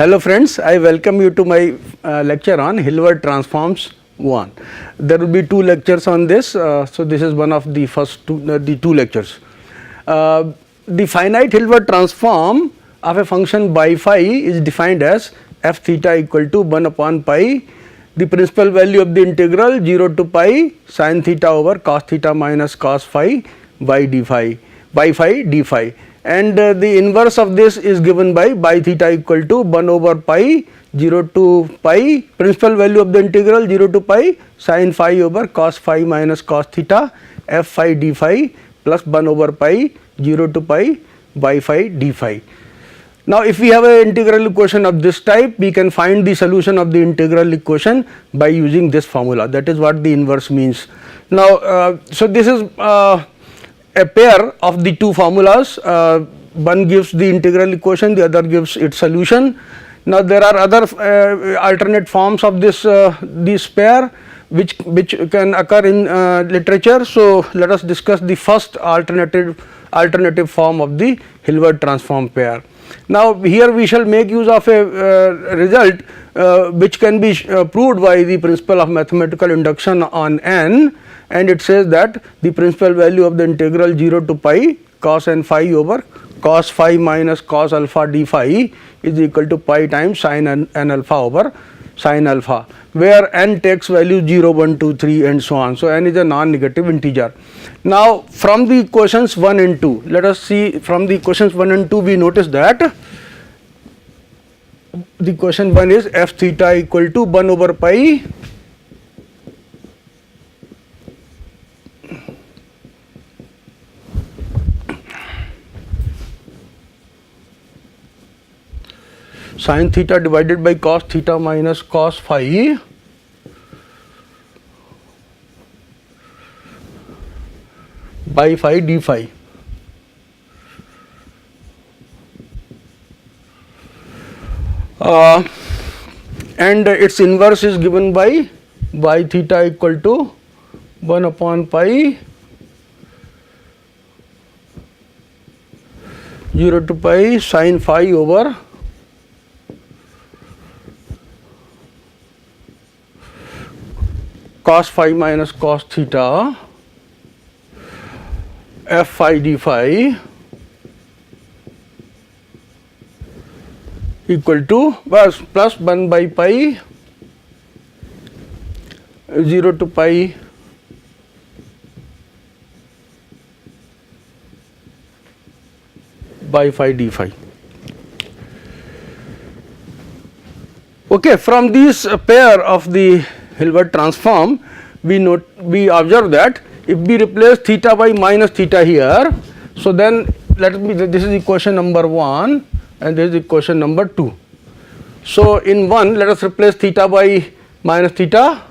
Hello friends, I welcome you to my lecture on Hilbert transforms 1. There will be two lectures on this, so this is one of the first two lectures. The finite Hilbert transform of a function by phi is defined as f theta equal to 1 upon pi, the principal value of the integral 0 to pi sin theta over cos theta minus cos phi by d phi, by phi d phi. And the inverse of this is given by theta equal to 1 over pi 0 to pi, principal value of the integral 0 to pi sin phi over cos phi minus cos theta f phi d phi plus 1 over pi 0 to pi by phi d phi. Now, if we have an integral equation of this type, we can find the solution of the integral equation by using this formula. That is what the inverse means. Now, so this is a pair of the two formulas, one gives the integral equation, the other gives its solution. Now, there are other alternate forms of this pair which can occur in literature. So, let us discuss the first alternative form of the Hilbert transform pair. Now, here we shall make use of a result which can be proved by the principle of mathematical induction on n, and it says that the principal value of the integral 0 to pi cos n phi over cos phi minus cos alpha d phi is equal to pi times sin n alpha over sin alpha, where n takes value 0, 1, 2, 3 and so on. So, n is a non-negative integer. Now, from the equations 1 and 2, let us see from the equations 1 and 2 we notice that the equation 1 is f theta equal to 1 over pi sin theta divided by cos theta minus cos phi by phi d phi. And its inverse is given by theta equal to 1 upon pi 0 to pi sin phi over cos phi minus cos theta f phi d phi equal to plus 1 by pi 0 to pi by phi d phi. Okay, from this pair of the Hilbert transform, we observe that if we replace theta by minus theta here, so then this is equation number 1 and this is equation number 2. So, in 1 let us replace theta by minus theta.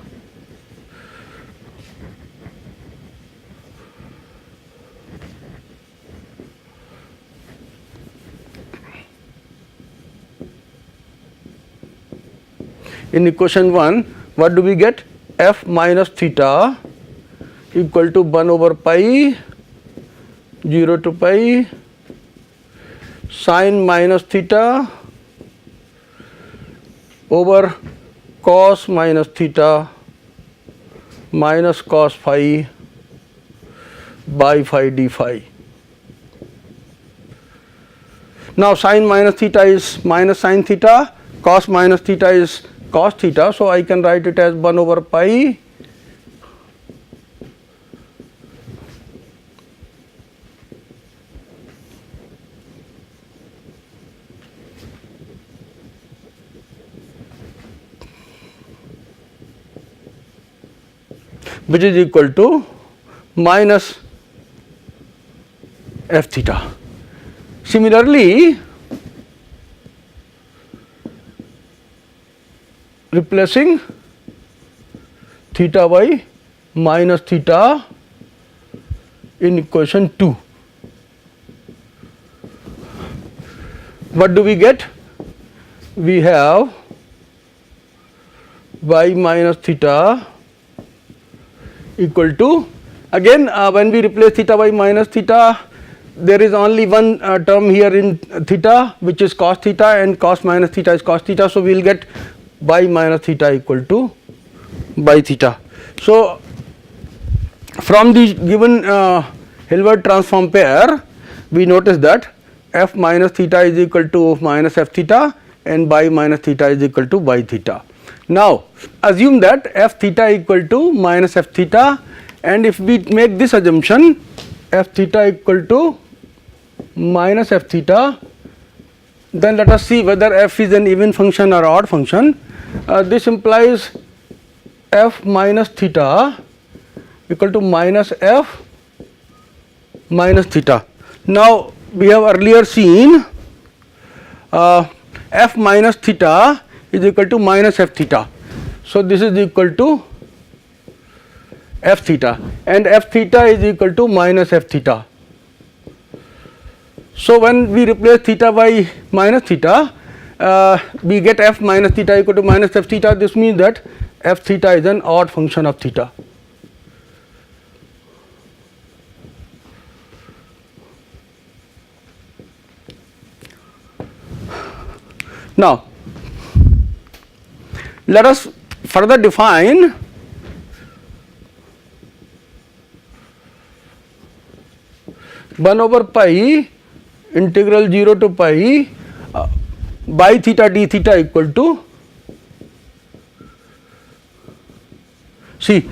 In equation 1, what do we get? F minus theta equal to 1 over pi 0 to pi sin minus theta over cos minus theta minus cos phi by phi d phi. Now, sin minus theta is minus sin theta, cos minus theta is cos theta. So, I can write it as 1 over pi which is equal to minus f theta. Similarly, replacing theta by minus theta in equation 2, what do we get? We have y minus theta equal to, again when we replace theta by minus theta, there is only one term here in theta, which is cos theta, and cos minus theta is cos theta. So we will get by minus theta equal to by theta. So from the given Hilbert transform pair, we notice that f minus theta is equal to minus f theta and by minus theta is equal to by theta. Now assume that f theta equal to minus f theta, and if we make this assumption f theta equal to minus f theta, then let us see whether f is an even function or odd function. This implies f minus theta equal to minus f minus theta. Now we have earlier seen f minus theta is equal to minus f theta. So this is equal to f theta, and f theta is equal to minus f theta. So when we replace theta by minus theta, we get f minus theta equal to minus f theta. This means that f theta is an odd function of theta. Now let us further define one over pi integral 0 to pi by theta d theta equal to, see,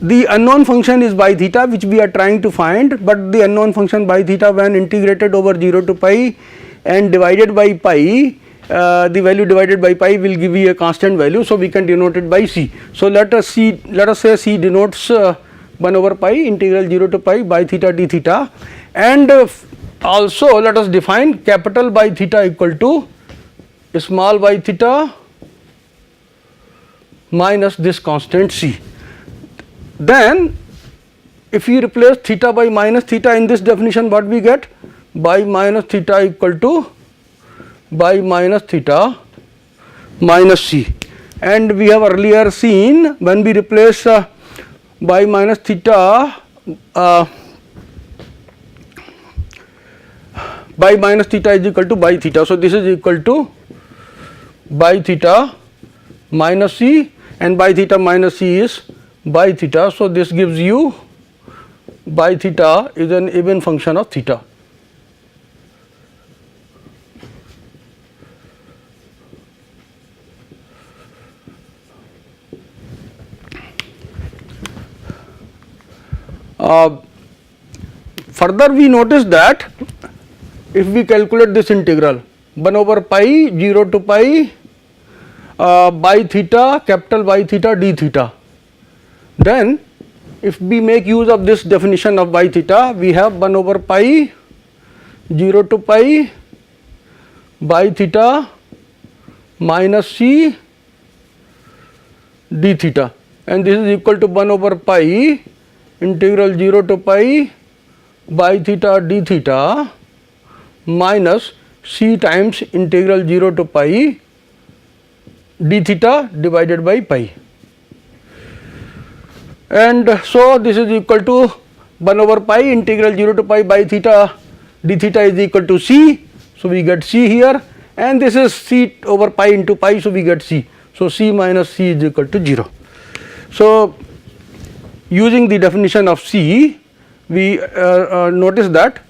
the unknown function is by theta, which we are trying to find, but the unknown function by theta when integrated over 0 to pi and divided by pi, the value divided by pi will give you a constant value, so we can denote it by c. So let us say c denotes 1 over pi integral 0 to pi by theta d theta, and also let us define capital by theta equal to small by theta minus this constant c. Then if we replace theta by minus theta in this definition, what we get? By minus theta equal to by minus theta minus c, and we have earlier seen when we replace by minus theta by minus theta is equal to by theta. So this is equal to by theta minus c, and by theta minus c is by theta. So this gives you by theta is an even function of theta. Further we notice that if we calculate this integral 1 over pi 0 to pi by theta, capital by theta d theta, then if we make use of this definition of by theta, we have 1 over pi 0 to pi by theta minus c d theta, and this is equal to 1 over pi integral 0 to pi by theta d theta minus c times integral 0 to pi d theta divided by pi, and so this is equal to 1 over pi integral 0 to pi by theta d theta is equal to c. So we get c here, and this is c over pi into pi, so we get c. So c minus c is equal to 0. So using the definition of c, we notice that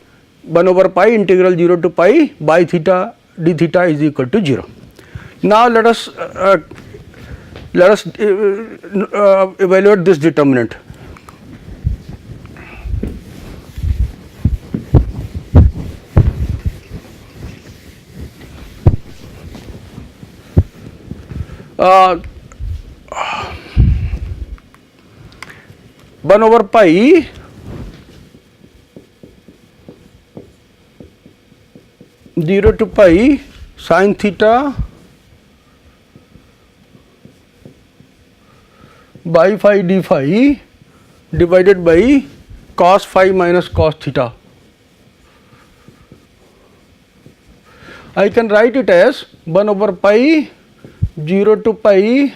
1 over pi integral 0 to pi by theta d theta is equal to 0. Now let us evaluate this determinant. One over pi zero to pi sin theta by phi d phi divided by cos phi minus cos theta. I can write it as 1 over pi 0 to pi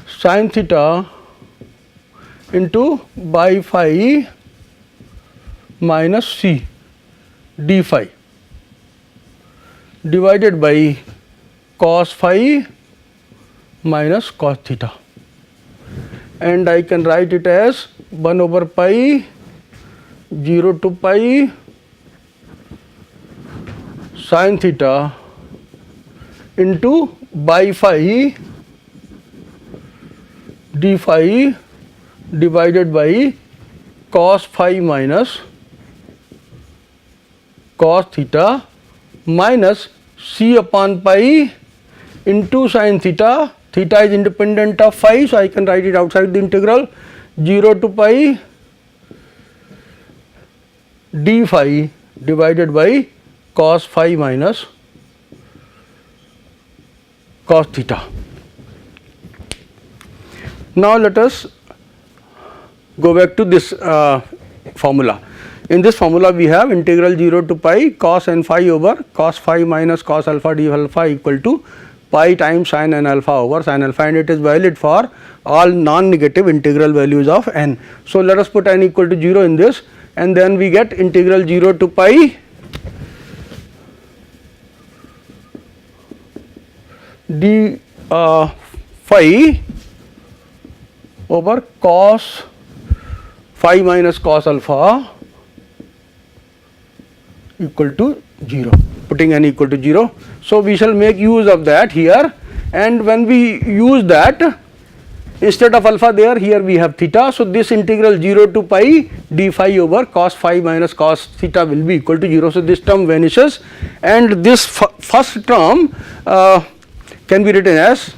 sin theta into by phi minus C d phi divided by cos phi minus cos theta, and I can write it as 1 over pi 0 to pi sin theta into by phi d phi divided by cos phi minus cos theta minus C upon pi into sin theta. Theta is independent of phi, so I can write it outside the integral, 0 to pi d phi divided by cos phi minus cos theta. Now let us go back to this formula. In this formula we have integral 0 to pi cos n phi over cos phi minus cos alpha d alpha equal to pi times sin n alpha over sin alpha, and it is valid for all non-negative integral values of n. So let us put n equal to 0 in this, and then we get integral 0 to pi d phi over cos phi minus cos alpha equal to 0, putting n equal to 0. So we shall make use of that here, and when we use that, instead of alpha there, here we have theta. So this integral 0 to pi d phi over cos phi minus cos theta will be equal to 0. So this term vanishes, and this first term can be written as,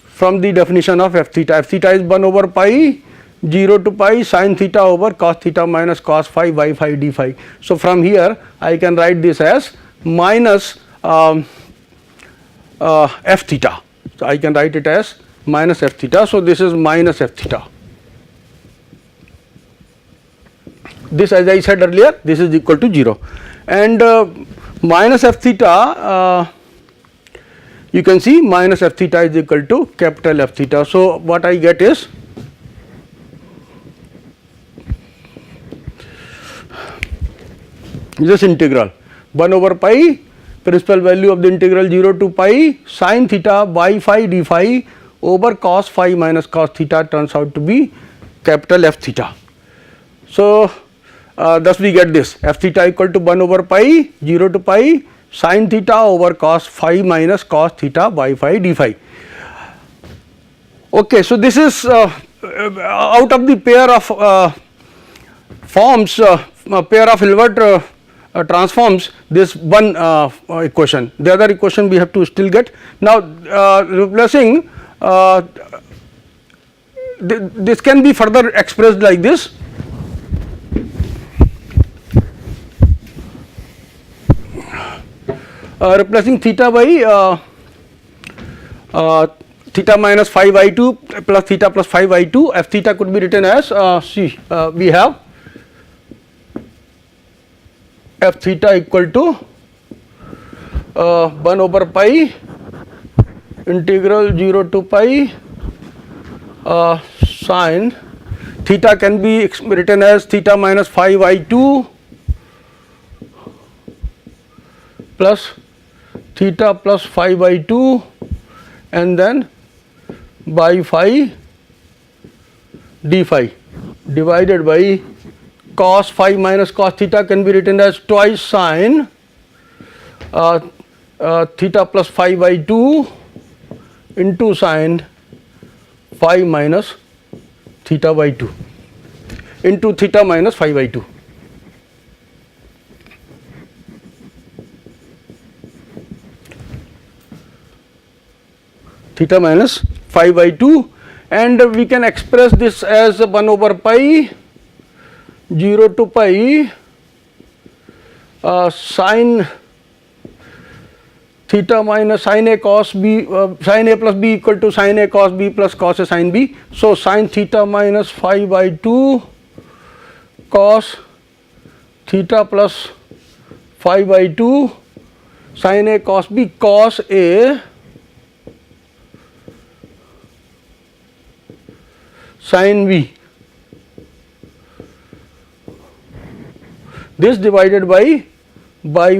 from the definition of f theta is 1 over pi 0 to pi sin theta over cos theta minus cos phi by phi d phi. So from here I can write this as minus f theta. So I can write it as minus f theta. So this is minus f theta. This, as I said earlier, this is equal to 0, and minus f theta, you can see minus f theta is equal to capital F theta. So what I get is this integral 1 over pi, principal value of the integral 0 to pi sin theta by phi d phi over cos phi minus cos theta turns out to be capital F theta. So thus we get this f theta equal to 1 over pi 0 to pi sin theta over cos phi minus cos theta by phi d phi. Okay, so this is out of the pair of forms, pair of Hilbert transforms, this one equation. The other equation we have to still get. Now replacing this can be further expressed like this. Replacing theta by theta minus phi by 2 plus theta plus phi by 2, f theta could be written as we have f theta equal to 1 over pi integral 0 to pi sin theta can be written as theta minus phi by 2 plus theta plus phi by 2 and then by phi d phi divided by cos phi minus cos theta can be written as twice sin theta plus phi by 2 into sin phi minus theta by 2 into theta minus phi by 2. Theta minus phi by 2, and we can express this as 1 over pi 0 to pi sin theta minus sin a cos b, sin a plus b equal to sin a cos b plus cos a sin b. So sin theta minus phi by 2 cos theta plus phi by 2 sin a cos b cos a sin b this divided by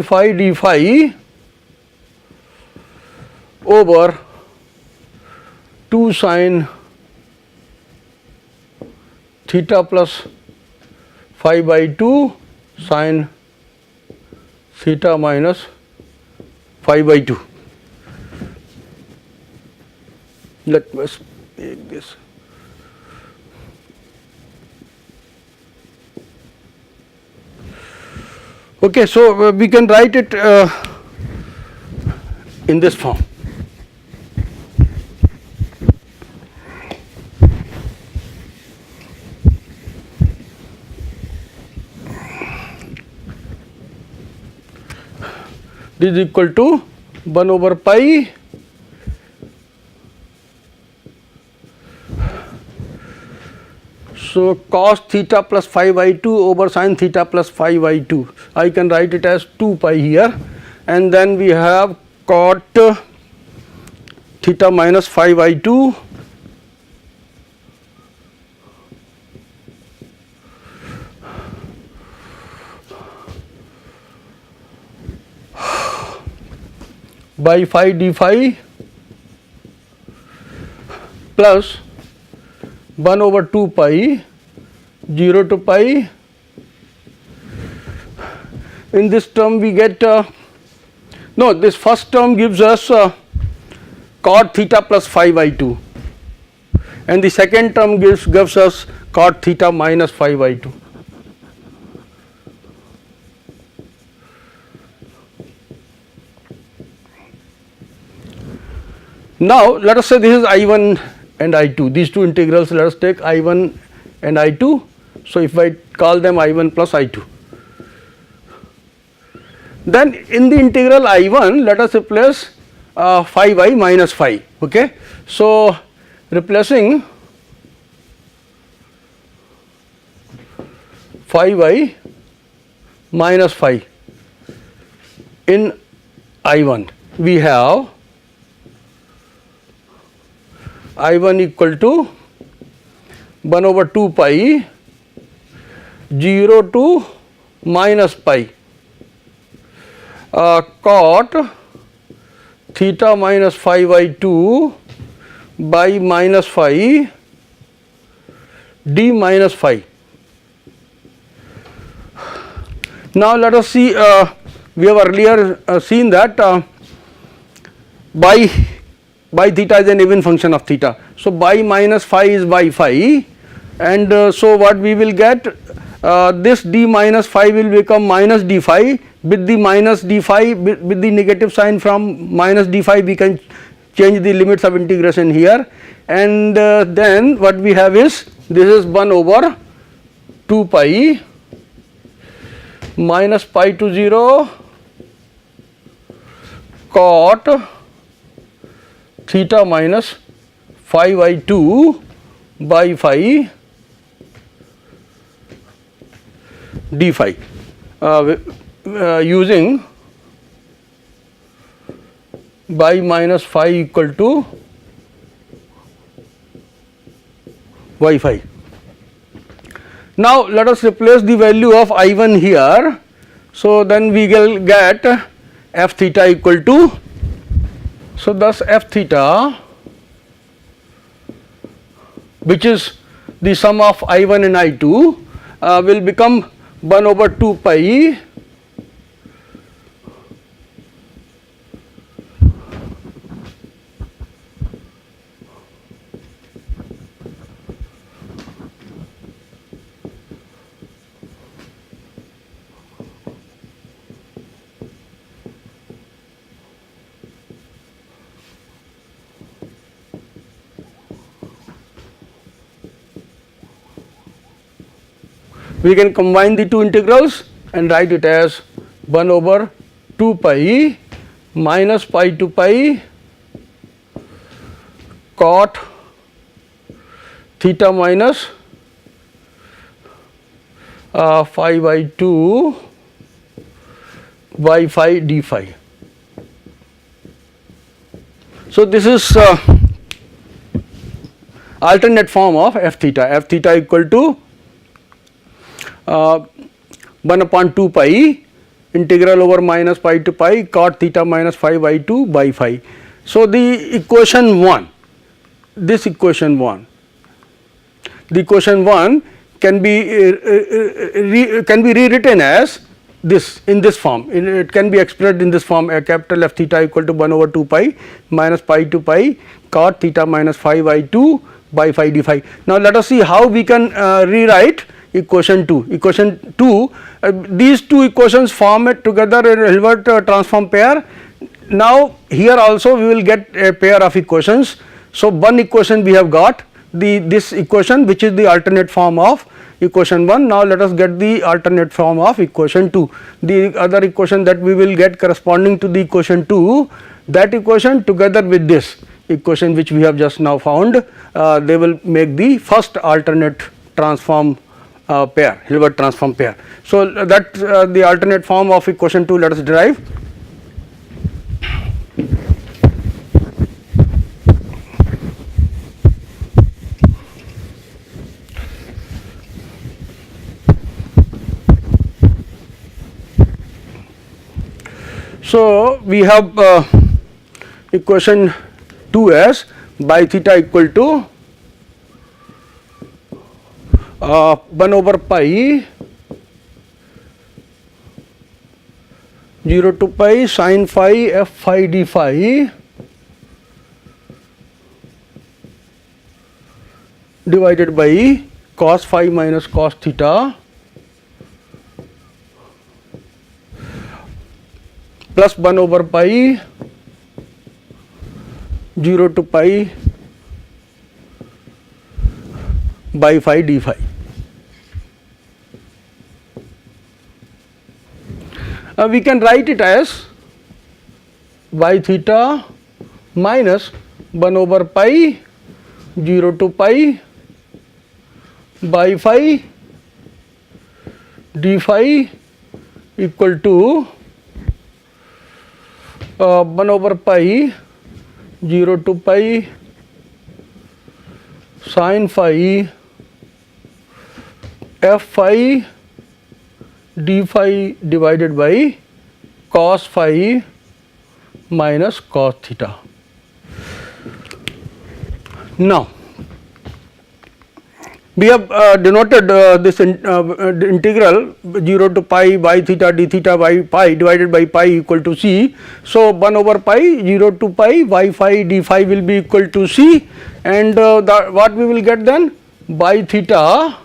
phi d phi over 2 sin theta plus phi by 2 sin theta minus phi by 2. Let us make this. Okay, so we can write it in this form. This is equal to 1 over pi so cos theta plus phi by 2 over sin theta plus phi by 2. I can write it as 2 pi here, and then we have cot theta minus phi by 2 by phi d phi plus 1 over 2 pi 0 to pi. In this term we get no, this first term gives us cot theta plus phi by 2, and the second term gives us cot theta minus phi by 2. Now let us say this is I1 and I2, these two integrals, let us take I1 and I2. So if I call them I1 plus I2, then in the integral I1 let us replace phi by minus phi. Okay, so replacing phi by minus phi in I1, we have I1 equal to 1 over 2 pi 0 to minus pi cot theta minus phi by 2 by minus phi d minus phi. Now let us see, we have earlier seen that by theta is an even function of theta. So by minus phi is by phi, and so what we will get, this d minus phi will become minus d phi. With the minus d phi, with the negative sign from minus d phi, we can change the limits of integration here, and then what we have is, this is 1 over 2 pi minus pi to 0 cot theta minus phi by 2 by phi d phi, using by minus phi equal to y phi. Now let us replace the value of I1 here. So then we will get f theta equal to, so thus f theta, which is the sum of I1 and I2, will become 1 over 2 pi we can combine the two integrals and write it as 1 over 2 pi minus pi to pi cot theta minus phi by 2 by phi d phi. So this is alternate form of f theta equal to 1 upon 2 pi integral over minus pi to pi cot theta minus phi by 2 by phi. So, the equation 1, this equation 1, the equation 1 can be rewritten as this, in this form. It can be expressed in this form, a capital F theta equal to 1 over 2 pi minus pi to pi cot theta minus phi by 2 by phi d phi. Now, let us see how we can rewrite equation 2. Equation 2, these two equations form it together in Hilbert transform pair. Now, here also we will get a pair of equations. So, one equation we have got, this equation which is the alternate form of equation 1. Now, let us get the alternate form of equation 2. The other equation that we will get corresponding to the equation 2, that equation together with this equation which we have just now found, they will make the first alternate transform pair, Hilbert transform pair. So, that the alternate form of equation 2 let us derive. So, we have equation 2 as by theta equal to 1 over pi 0 to pi sin phi f phi d phi divided by cos phi minus cos theta plus 1 over pi 0 to pi by phi d phi. We can write it as by theta minus 1 over pi 0 to pi by phi d phi equal to 1 over pi 0 to pi sin phi f phi d phi divided by cos phi minus cos theta. Now, we have denoted this integral 0 to pi by theta d theta by pi divided by pi equal to c. So, 1 over pi 0 to pi by phi d phi will be equal to c, and what we will get then, by theta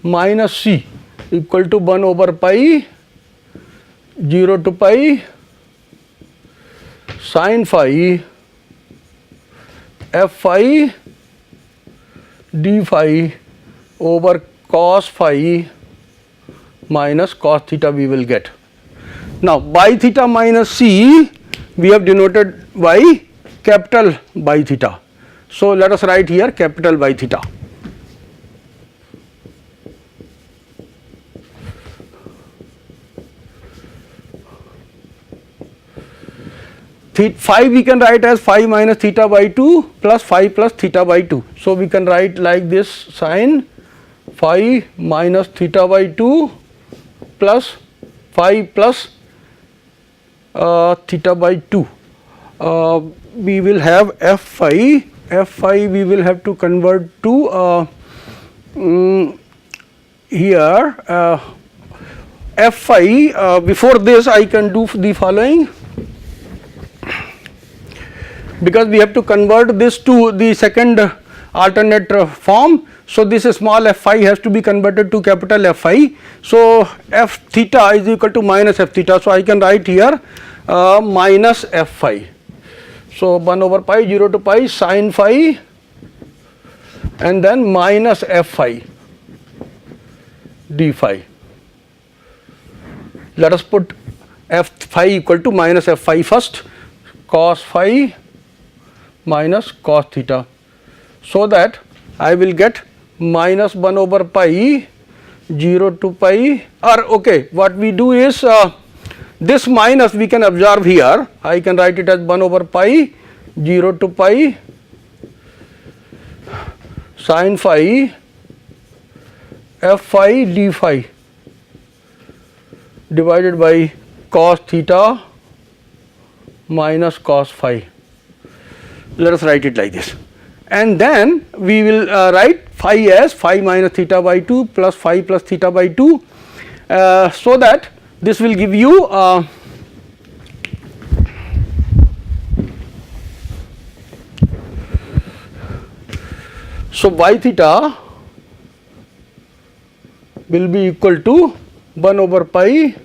minus c equal to 1 over pi 0 to pi sin phi f phi d phi over cos phi minus cos theta we will get. Now, by theta minus c we have denoted by capital by theta. So, let us write here capital by theta. Phi we can write as phi minus theta by 2 plus phi plus theta by 2. So, we can write like this, sin phi minus theta by 2 plus phi plus theta by 2. We will have f phi we will have to convert to here f phi. Before this I can do the following, because we have to convert this to the second alternate form. So, this small f phi has to be converted to capital F phi. So, f theta is equal to minus f theta. So, I can write here minus f phi. So, 1 over pi 0 to pi sin phi and then minus f phi d phi. Let us put f phi equal to minus f phi first, cos phi minus cos theta, so that I will get minus 1 over pi 0 to pi, or okay, what we do is this minus we can observe here. I can write it as 1 over pi 0 to pi sin phi f phi d phi divided by cos theta minus cos phi. Let us write it like this, and then we will write phi as phi minus theta by 2 plus phi plus theta by 2, so that this will give you so y theta will be equal to 1 over pi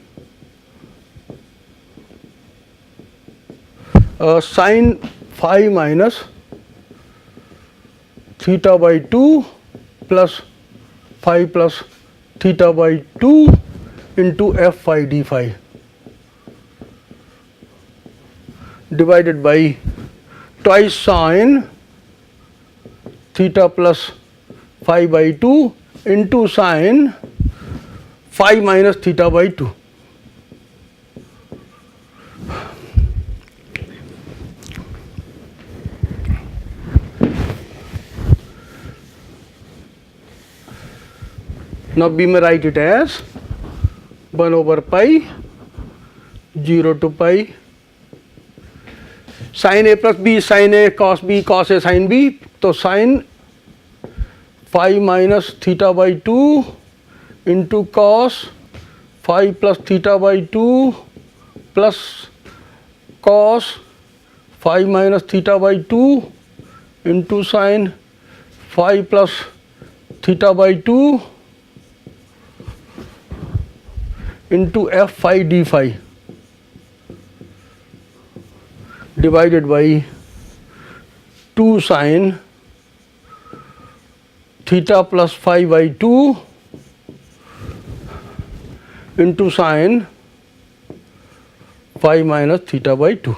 sin phi minus theta by 2 plus phi plus theta by 2 into f phi d phi divided by twice sin theta plus phi by 2 into sin phi minus theta by 2. Now we may write it as 1 over pi 0 to pi sin a plus b sin a cos b cos a sin b. So sin phi minus theta by 2 into cos phi plus theta by 2 plus cos phi minus theta by 2 into sin phi plus theta by 2 into f phi d phi divided by 2 sin theta plus phi by 2 into sin phi minus theta by 2.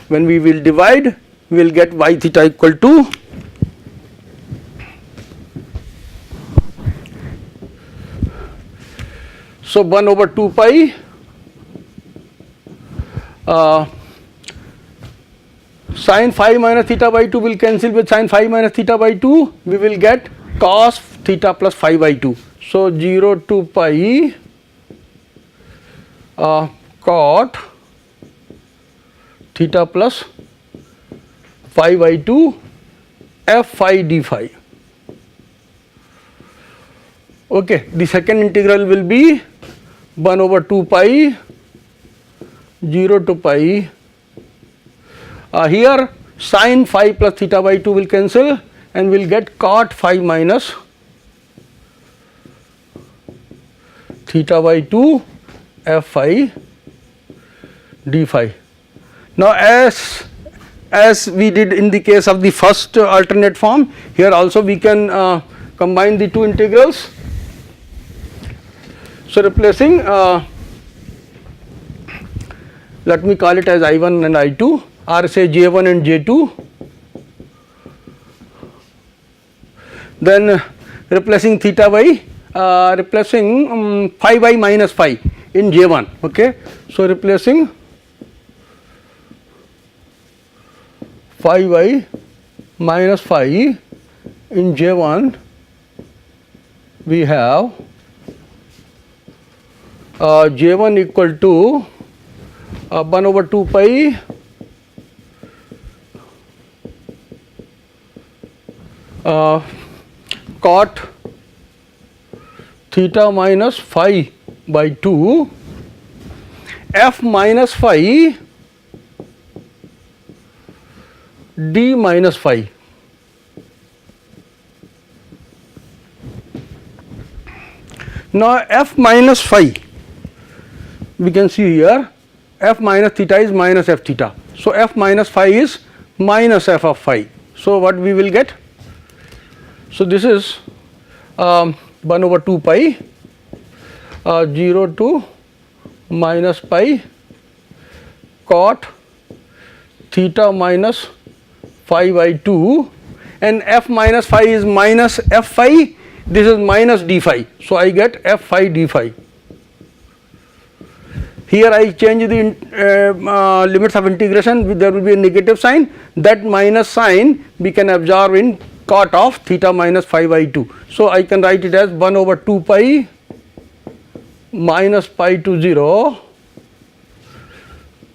When we will divide, we will get y theta equal to so 1 over 2 pi sin phi minus theta by 2 will cancel with sin phi minus theta by 2, we will get cos theta plus phi by 2. So 0 to pi cot theta plus phi by 2 f phi d phi. Okay, the second integral will be 1 over 2 pi 0 to pi here sin phi plus theta by 2 will cancel and we will get cot phi minus theta by 2 f phi d phi. Now as we did in the case of the first alternate form, here also we can combine the two integrals. So replacing let me call it as I1 and I2 or say J1 and J2, then replacing theta by replacing phi by minus phi in J1. Okay, so replacing phi by minus phi in J1 we have J1 equal to 1 over 2 pi cot theta minus phi by 2 f minus phi d minus phi. Now f minus phi, we can see here f minus theta is minus f theta. So f minus phi is minus f of phi. So what we will get? So this is 1 over 2 pi 0 to minus pi cot theta minus phi by 2 and f minus phi is minus f phi, this is minus d phi. So I get f phi d phi. Here I change the limits of integration, there will be a negative sign, that minus sign we can absorb in cot of theta minus phi by 2. So I can write it as 1 over 2 pi minus pi to 0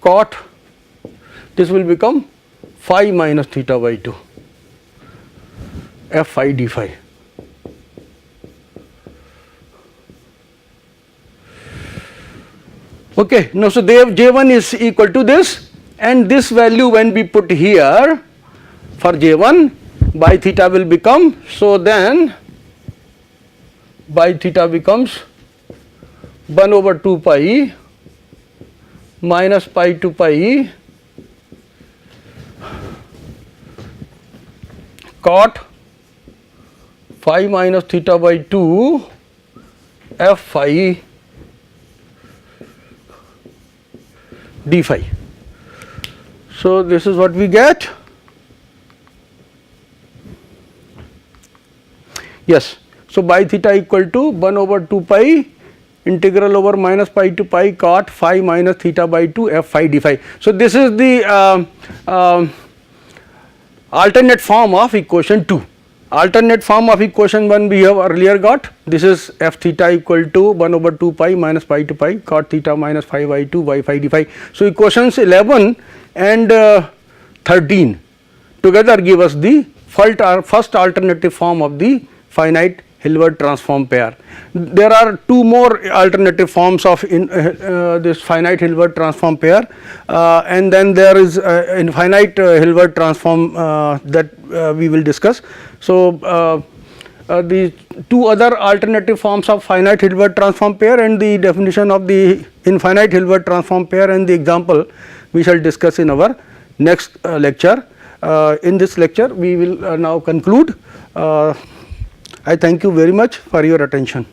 cot, this will become phi minus theta by 2 f phi d phi. Okay, now so J1 is equal to this, and this value when we put here for J1, by theta will become, so then by theta becomes 1 over 2 pi minus pi to pi cot phi minus theta by 2 f phi d phi. So this is what we get. Yes, so by theta equal to 1 over 2 pi integral over minus pi to pi cot phi minus theta by 2 f phi d phi. So this is the alternate form of equation 2. Alternate form of equation 1 we have earlier got. This is f theta equal to 1 over 2 pi minus pi to pi cot theta minus phi by 2 y phi d phi. So equations 11 and 13 together give us the first alternative form of the finite Hilbert transform pair. There are two more alternative forms of this finite Hilbert transform pair, and then there is infinite Hilbert transform that we will discuss. So the two other alternative forms of finite Hilbert transform pair and the definition of the infinite Hilbert transform pair and the example we shall discuss in our next lecture. In this lecture we will now conclude. I thank you very much for your attention.